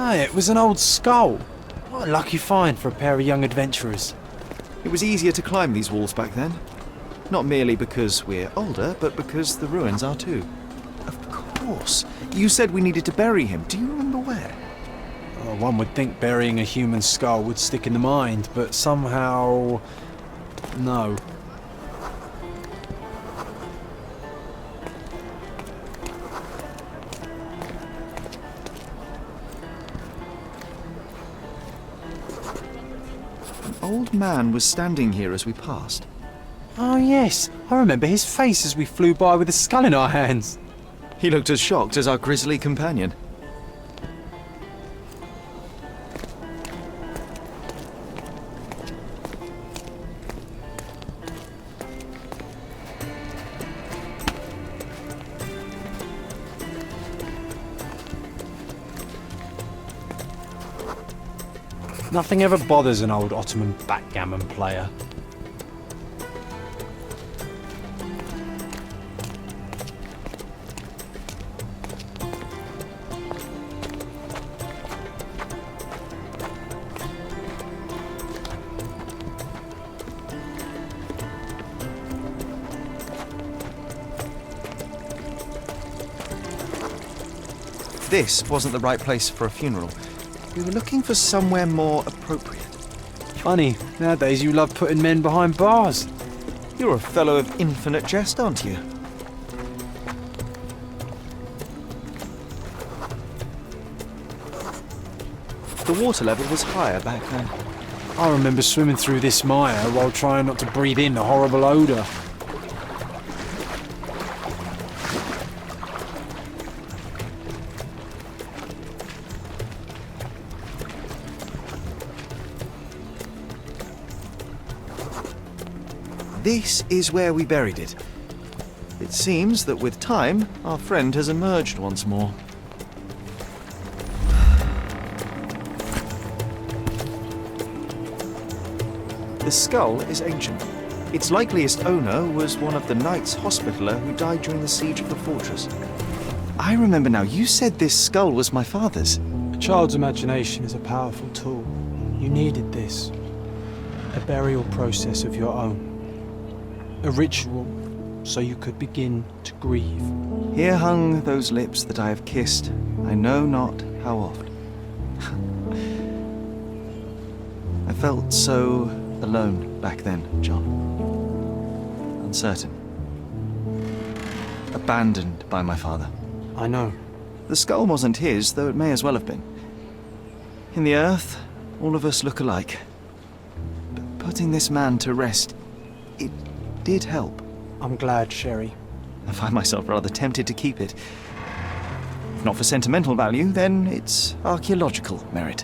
Ah, it was an old skull. What a lucky find for a pair of young adventurers. It was easier to climb these walls back then. Not merely because we're older, but because the ruins are too. Of course. You said we needed to bury him. Do you remember where? Oh, one would think burying a human skull would stick in the mind, but somehow... no. An old man was standing here as we passed. Oh yes, I remember his face as we flew by with a skull in our hands. He looked as shocked as our grisly companion. Nothing ever bothers an old Ottoman backgammon player. This wasn't the right place for a funeral. We were looking for somewhere more appropriate. Funny, nowadays you love putting men behind bars. You're a fellow of infinite jest, aren't you? The water level was higher back then. I remember swimming through this mire while trying not to breathe in the horrible odour. This is where we buried it. It seems that with time, our friend has emerged once more. The skull is ancient. Its likeliest owner was one of the Knights Hospitaller who died during the siege of the fortress. I remember now, you said this skull was my father's. A child's imagination is a powerful tool. You needed this. A burial process of your own. A ritual, so you could begin to grieve. Here hung those lips that I have kissed, I know not how oft. I felt so alone back then, John. Uncertain. Abandoned by my father. I know. The skull wasn't his, though it may as well have been. In the earth, all of us look alike. But putting this man to rest, it did help. I'm glad, Sherry. I find myself rather tempted to keep it. If not for sentimental value, then it's archaeological merit.